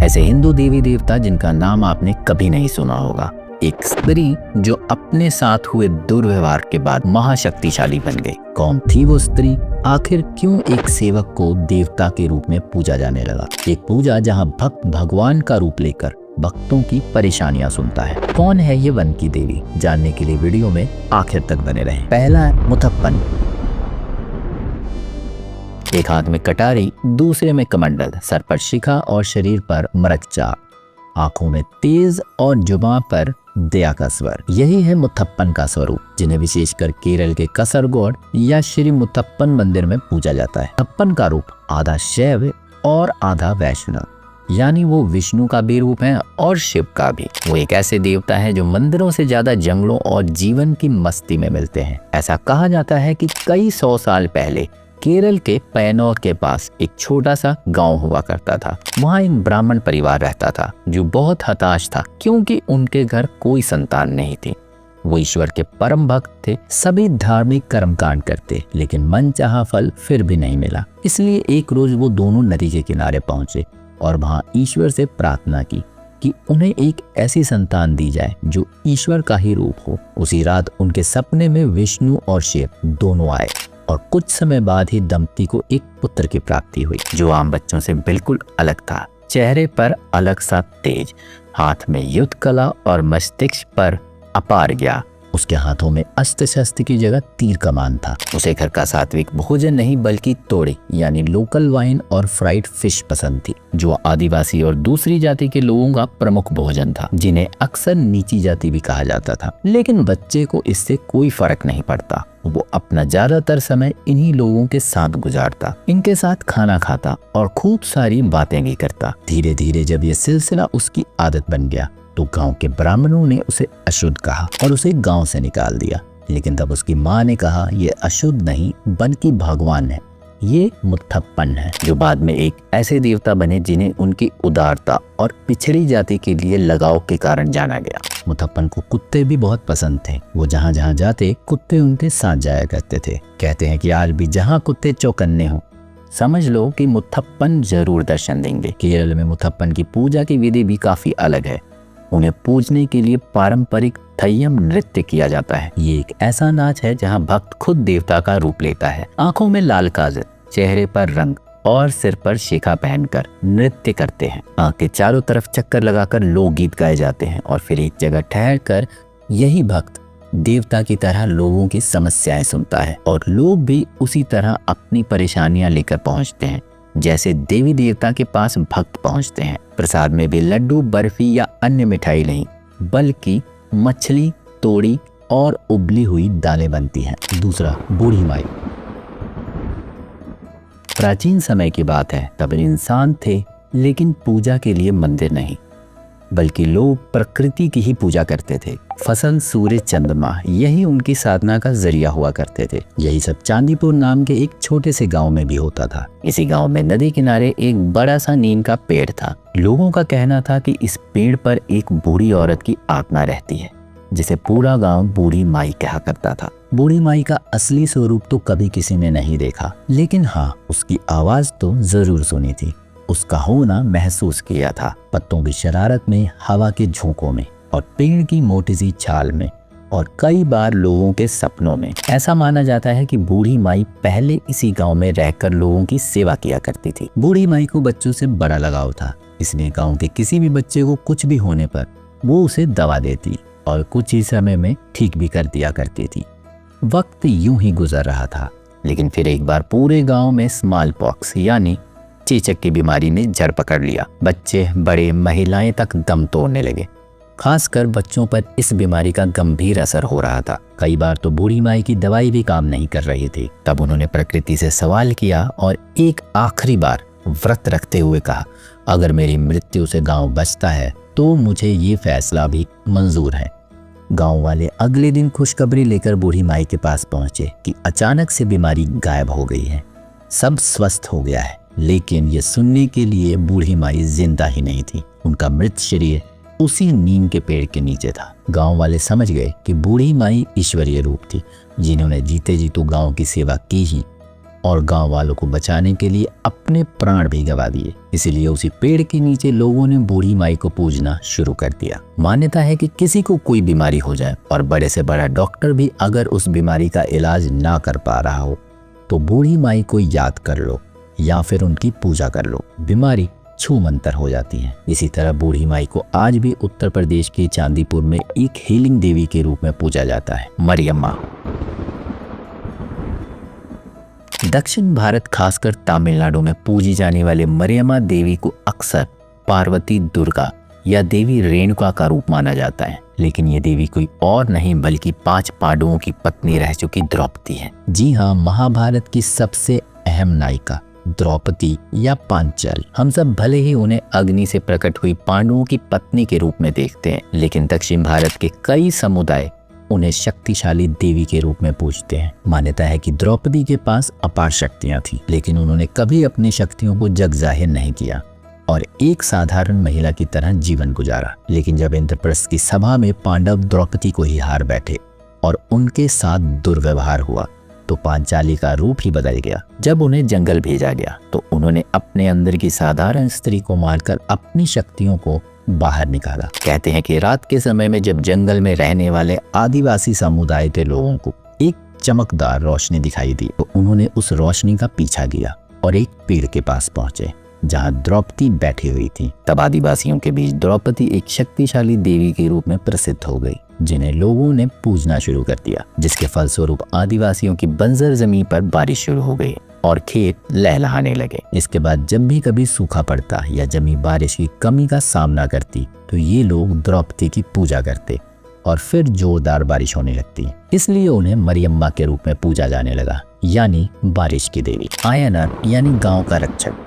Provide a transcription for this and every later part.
ऐसे हिंदू देवी देवता जिनका नाम आपने कभी नहीं सुना होगा। एक स्त्री जो अपने साथ हुए दुर्व्यवहार के बाद महाशक्तिशाली बन गई। कौन थी वो स्त्री? आखिर क्यों एक सेवक को देवता के रूप में पूजा जाने लगा? एक पूजा जहां भक्त भगवान का रूप लेकर भक्तों की परेशानियां सुनता है। कौन है ये वन की देवी? जानने के लिए वीडियो में आखिर तक बने रहें। पहला है मुथप्पन। एक हाथ में कटारी, दूसरे में कमंडल, सर पर शिखा और शरीर पर मरकचा, आंखों में तेज और जुबान पर दया का स्वर। यही है मुथप्पन का स्वरूप, जिन्हें विशेषकर केरल के कसरगोड या श्री मुथप्पन मंदिर में पूजा जाता है। मुथप्पन का रूप आधा शैव और आधा वैष्णव, यानी वो विष्णु का भी रूप है और शिव का भी। वो एक ऐसे देवता है जो मंदिरों से ज्यादा जंगलों और जीवन की मस्ती में मिलते हैं। ऐसा कहा जाता है कि कई 100 साल पहले केरल के पैनौर के पास एक छोटा सा गांव हुआ करता था। वहाँ एक ब्राह्मण परिवार रहता था जो बहुत हताश था क्योंकि उनके घर कोई संतान नहीं थी। वो ईश्वर के परम भक्त थे, सभी धार्मिक कर्मकांड करते, लेकिन मनचाहा फल फिर भी नहीं मिला। इसलिए एक रोज वो दोनों नदी के किनारे पहुंचे और वहाँ ईश्वर से प्रार्थना की कि उन्हें एक ऐसी संतान दी जाए जो ईश्वर का ही रूप हो। उसी रात उनके सपने में विष्णु और शिव दोनों आए और कुछ समय बाद ही दंपति को एक पुत्र की प्राप्ति हुई जो आम बच्चों से बिल्कुल अलग था। चेहरे पर अलग सा तेज, हाथ में युद्ध कला और मस्तिष्क पर अपार ज्ञान। उसके हाथों में अस्त्र शस्त्र की जगह तीर कमान था। उसे घर का सात्विक भोजन नहीं बल्कि तोड़ी यानी लोकल वाइन और फ्राइड फिश पसंद थी, जो आदिवासी और दूसरी जाति के लोगों का प्रमुख भोजन था, जिन्हें अक्सर नीची जाति भी कहा जाता था। लेकिन बच्चे को इससे कोई फर्क नहीं पड़ता। वो अपना ज्यादातर समय इन्हीं लोगों के साथ गुजारता, इनके साथ खाना खाता और खूब सारी बातें भी करता। धीरे धीरे जब ये सिलसिला उसकी आदत बन गया तो गांव के ब्राह्मणों ने उसे अशुद्ध कहा और उसे गांव से निकाल दिया। लेकिन तब उसकी माँ ने कहा, ये अशुद्ध नहीं बल्कि भगवान है, ये मुथप्पन है, जो बाद में एक ऐसे देवता बने जिन्हें उनकी उदारता और पिछड़ी जाति के लिए लगाव के कारण जाना गया। मुथप्पन को कुत्ते भी बहुत पसंद थे। वो जहाँ जहाँ जाते कुत्ते उनके साथ जाया करते थे। कहते हैं कि आज भी जहाँ कुत्ते चौकन्ने हों, समझ लो कि मुथप्पन जरूर दर्शन देंगे। केरल में मुथप्पन की पूजा की विधि भी काफी अलग है। उन्हें पूजने के लिए पारंपरिक थय्यम नृत्य किया जाता है। ये एक ऐसा नाच है जहां भक्त खुद देवता का रूप लेता है। आंखों में लाल काजल, चेहरे पर रंग और सिर पर शिखा पहनकर नृत्य करते हैं। आंख के चारों तरफ चक्कर लगाकर लोकगीत गाए जाते हैं और फिर एक जगह ठहरकर यही भक्त देवता की तरह लोगों की समस्याएं सुनता है और लोग भी उसी तरह अपनी परेशानियां लेकर पहुंचते हैं जैसे देवी देवता के पास भक्त पहुंचते हैं। प्रसाद में भी लड्डू, बर्फी या अन्य मिठाई नहीं बल्कि मछली, तोड़ी और उबली हुई दालें बनती हैं। दूसरा, बूढ़ी माई। प्राचीन समय की बात है, तब इंसान थे लेकिन पूजा के लिए मंदिर नहीं बल्कि लोग प्रकृति की ही पूजा करते थे। फसल, सूरज, चंद्रमा, यही उनकी साधना का जरिया हुआ करते थे। यही सब चांदीपुर नाम के एक छोटे से गांव में भी होता था। इसी गांव में नदी किनारे एक बड़ा सा नीम का पेड़ था। लोगों का कहना था कि इस पेड़ पर एक बूढ़ी औरत की आत्मा रहती है, जिसे पूरा गांव बूढ़ी माई कहा करता था। बूढ़ी माई का असली स्वरूप तो कभी किसी ने नहीं देखा, लेकिन हाँ, उसकी आवाज तो जरूर सुनी थी। उसका होना महसूस किया था, पत्तों की शरारत में, हवा के झोंकों में और पेड़ की मोटी सी छाल में और कई बार लोगों के सपनों में। ऐसा माना जाता है कि बूढ़ी माई पहले इसी गांव में रहकर लोगों की सेवा किया करती थी। बूढ़ी माई को बच्चों से बड़ा लगाव था, इसलिए गांव के किसी भी बच्चे को कुछ भी होने पर वो उसे दवा देती और कुछ ही समय में ठीक भी कर दिया करती थी। वक्त यूं ही गुजर रहा था, लेकिन फिर एक बार पूरे गाँव में स्मॉल पॉक्स यानी चेचक की बीमारी ने जड़ पकड़ लिया। बच्चे, बड़े, महिलाएं तक दम तोड़ने लगे। खासकर बच्चों पर इस बीमारी का गंभीर असर हो रहा था। कई बार तो बूढ़ी माई की दवाई भी काम नहीं कर रही थी। तब उन्होंने प्रकृति से सवाल किया और एक आखिरी बार व्रत रखते हुए कहा, अगर मेरी मृत्यु से गांव बचता है तो मुझे ये फैसला भी मंजूर है। गांव वाले अगले दिन खुशखबरी लेकर बूढ़ी माई के पास पहुंचे कि अचानक से बीमारी गायब हो गई है, सब स्वस्थ हो गया है। लेकिन ये सुनने के लिए बूढ़ी माई जिंदा ही नहीं थी। उनका मृत शरीर उसी नीम के पेड़ के नीचे था। गांव वाले समझ गए कि बूढ़ी माई ईश्वरीय रूप थी, जिन्होंने जीते जी तो गांव की सेवा की ही, और गांव वालों को बचाने के लिए अपने प्राण भी गंवा दिए। इसीलिए उसी पेड़ के नीचे लोगों ने बूढ़ी माई को पूजना शुरू कर दिया। मान्यता है कि किसी को कोई बीमारी हो जाए और बड़े से बड़ा डॉक्टर भी अगर उस बीमारी का इलाज ना कर पा रहा हो तो बूढ़ी माई को याद कर लो या फिर उनकी पूजा कर लो, बीमारी छूमंतर हो जाती है। इसी तरह बूढ़ी माई को आज भी उत्तर प्रदेश के चांदीपुर में एक हीलिंग देवी के रूप में पूजा जाता है, मरियम्मा। दक्षिण भारत खासकर तमिलनाडु में पूजी जाने वाले मरियम्मा देवी को अक्सर पार्वती, दुर्गा या देवी रेणुका का रूप माना जाता है, लेकिन ये देवी कोई और नहीं बल्कि 5 पांडवों की पत्नी रह चुकी द्रौपदी है। जी हाँ, महाभारत की सबसे अहम नायिका द्रौपदी या पांचाल। हम सब भले ही उन्हें अग्नि से प्रकट हुई पांडवों की पत्नी के रूप में देखते हैं, लेकिन दक्षिण भारत के कई समुदाय उन्हें शक्तिशाली देवी के रूप में पूजते हैं। मान्यता है कि द्रौपदी के पास अपार शक्तियां थी, लेकिन उन्होंने कभी अपनी शक्तियों को जग जाहिर नहीं किया और एक साधारण महिला की तरह जीवन गुजारा। लेकिन जब इंद्रप्रस्थ की सभा में पांडव द्रौपदी को ही हार बैठे और उनके साथ दुर्व्यवहार हुआ तो पांचाली का रूप ही बदल गया। जब उन्हें जंगल भेजा गया तो उन्होंने अपने अंदर की साधारण स्त्री को मारकर अपनी शक्तियों को बाहर निकाला। कहते हैं कि रात के समय में जब जंगल में रहने वाले आदिवासी समुदाय के लोगों को एक चमकदार रोशनी दिखाई दी तो उन्होंने उस रोशनी का पीछा किया और एक पेड़ के पास पहुंचे जहां द्रौपदी बैठी हुई थी। तब आदिवासियों के बीच द्रौपदी एक शक्तिशाली देवी के रूप में प्रसिद्ध हो गई, जिन्हें लोगों ने पूजना शुरू कर दिया, जिसके फलस्वरूप आदिवासियों की बंजर जमीन पर बारिश शुरू हो गई और खेत लहलहाने लगे। इसके बाद जब भी कभी सूखा पड़ता या जमीन बारिश की कमी का सामना करती तो ये लोग द्रौपदी की पूजा करते और फिर जोरदार बारिश होने लगती। इसलिए उन्हें मरियम्मा के रूप में पूजा जाने लगा, यानी बारिश की देवी। आयनर यानी गांव का रक्षक,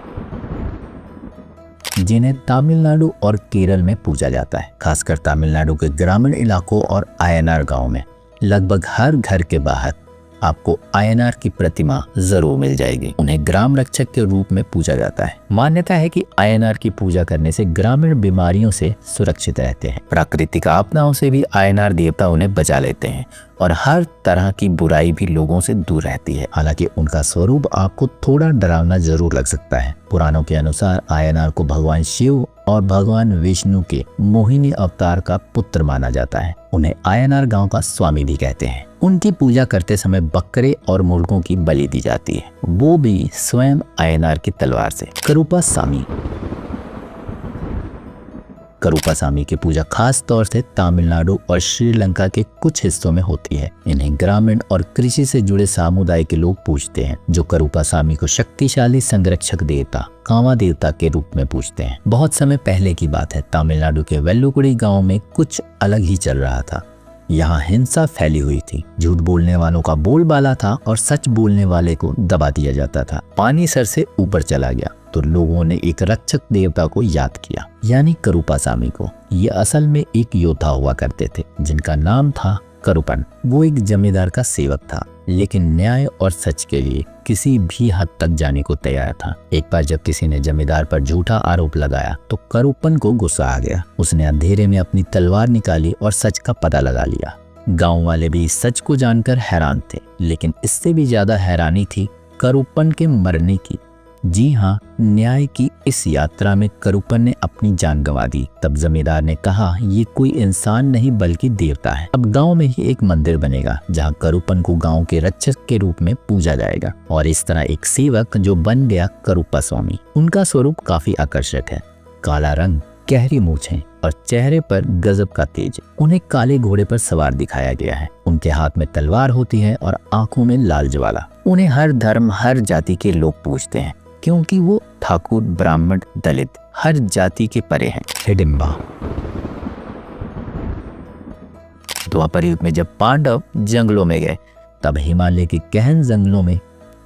जिन्हें तमिलनाडु और केरल में पूजा जाता है। खासकर तमिलनाडु के ग्रामीण इलाकों और आयनार गांव में लगभग हर घर के बाहर आपको आयनार की प्रतिमा जरूर मिल जाएगी। उन्हें ग्राम रक्षक के रूप में पूजा जाता है। मान्यता है कि आयनार की पूजा करने से ग्रामीण बीमारियों से सुरक्षित रहते हैं। प्राकृतिक आपदाओं से भी आयनार देवता उन्हें बचा लेते हैं और हर तरह की बुराई भी लोगों से दूर रहती है। हालांकि उनका स्वरूप आपको थोड़ा डरावना जरूर लग सकता है। पुराणों के अनुसार आयनार को भगवान शिव और भगवान विष्णु के मोहिनी अवतार का पुत्र माना जाता है। उन्हें आयनार गांव का स्वामी भी कहते हैं। उनकी पूजा करते समय बकरे और मुर्गों की बलि दी जाती है, वो भी स्वयं आयनार की तलवार से। करूपा सामी। करूपा सामी की पूजा खास तौर से तमिलनाडु और श्रीलंका के कुछ हिस्सों में होती है। इन्हें ग्रामीण और कृषि से जुड़े समुदाय के लोग पूजते हैं, जो करूपा सामी को शक्तिशाली संरक्षक देवता कामा देवता के रूप में पूजते हैं। बहुत समय पहले की बात है, तमिलनाडु के वेल्लुकुड़ी गांव में कुछ अलग ही चल रहा था। यहाँ हिंसा फैली हुई थी, झूठ बोलने वालों का बोलबाला था और सच बोलने वाले को दबा दिया जाता था। पानी सर से ऊपर चला गया तो लोगों ने एक रक्षक देवता को याद किया, यानी करूपा सामी को। ये असल में एक योद्धा हुआ करते थे जिनका नाम था करूपन। वो एक जमींदार का सेवक था, लेकिन न्याय और सच के लिए किसी भी हद तक जाने को तैयार था। एक बार जब किसी ने जमींदार पर झूठा आरोप लगाया तो करूपन को गुस्सा आ गया। उसने अंधेरे में अपनी तलवार निकाली और सच का पता लगा लिया। गांव वाले भी इस सच को जानकर हैरान थे, लेकिन इससे भी ज्यादा हैरानी थी करूपन के मरने की। जी हाँ, न्याय की इस यात्रा में करूपन ने अपनी जान गंवा दी। तब जमींदार ने कहा, ये कोई इंसान नहीं बल्कि देवता है। अब गांव में ही एक मंदिर बनेगा जहां करूपन को गांव के रक्षक के रूप में पूजा जाएगा। और इस तरह एक सेवक जो बन गया करूपा स्वामी। उनका स्वरूप काफी आकर्षक है। काला रंग, गहरी मूछें और चेहरे पर गजब का तेज। उन्हें काले घोड़े पर सवार दिखाया गया है। उनके हाथ में तलवार होती है और आंखों में लाल ज्वाला। उन्हें हर धर्म, हर जाति के लोग पूजते हैं, क्योंकि वो ठाकुर, ब्राह्मण, दलित हर जाति के परे हैं। हिडिंबा। द्वापर युग में जब पांडव जंगलों में गए तब हिमालय के गहन जंगलों में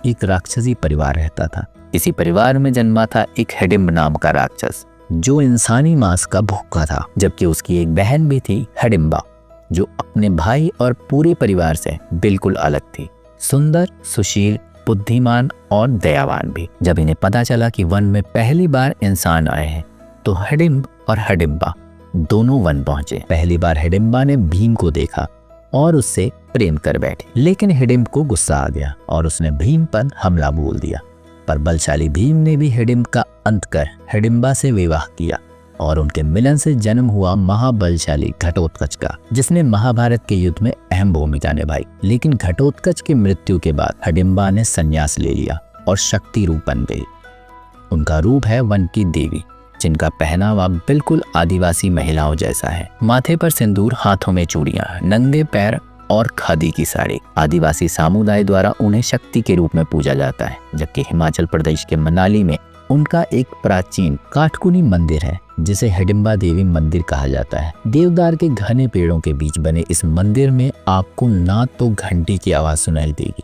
एक राक्षसी परिवार रहता था। इसी परिवार में जन्मा था एक हिडिंब नाम का राक्षस, जो इंसानी मांस का भूखा था। जबकि उसकी एक बहन भी थी, हिडिंबा, जो अपने भाई और पूरे परिवार से बिल्कुल अलग थी। सुंदर, सुशील, बुद्धिमान और दयावान भी। जब इन्हें पता चला कि वन में पहली बार इंसान आए हैं तो हिडिंब और हिडिंबा दोनों वन पहुंचे। पहली बार हिडिंबा ने भीम को देखा और उससे प्रेम कर बैठी। लेकिन हिडिंब को गुस्सा आ गया और उसने भीम पर हमला बोल दिया। पर बलशाली भीम ने भी हिडिंब का अंत कर हिडिंबा से विवाह किया और उनके मिलन से जन्म हुआ महाबलशाली घटोत्कच का, जिसने महाभारत के युद्ध में अहम भूमिका निभाई। लेकिन घटोत्कच की मृत्यु के बाद हिडिंबा ने संन्यास ले लिया और शक्ति रूप बन गई। उनका रूप है वन की देवी, जिनका पहनावा बिल्कुल आदिवासी महिलाओं जैसा है। माथे पर सिंदूर, हाथों में चूड़ियां, नंगे पैर और खादी की साड़ी। आदिवासी समुदाय द्वारा उन्हें शक्ति के रूप में पूजा जाता है। जबकि हिमाचल प्रदेश के मनाली में उनका एक प्राचीन काठकुनी मंदिर है, जिसे हिडिंबा देवी मंदिर कहा जाता है। देवदार के घने पेड़ों के बीच बने इस मंदिर में आपको ना तो घंटी की आवाज सुनाई देगी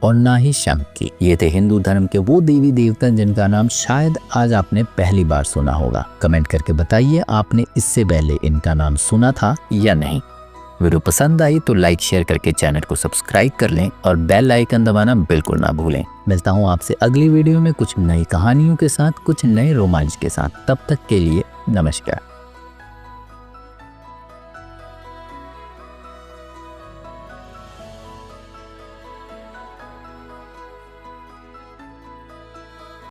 और ना ही शंख की। ये थे हिंदू धर्म के वो देवी देवता जिनका नाम शायद आज आपने पहली बार सुना होगा। कमेंट करके बताइए आपने इससे पहले इनका नाम सुना था या नहीं। वीडियो पसंद आई तो लाइक शेयर करके चैनल को सब्सक्राइब कर लें और बेल आइकन दबाना बिल्कुल ना भूलें। मिलता हूँ आपसे अगली वीडियो में कुछ नई कहानियों के साथ, कुछ नए रोमांच के साथ। तब तक के लिए नमस्कार।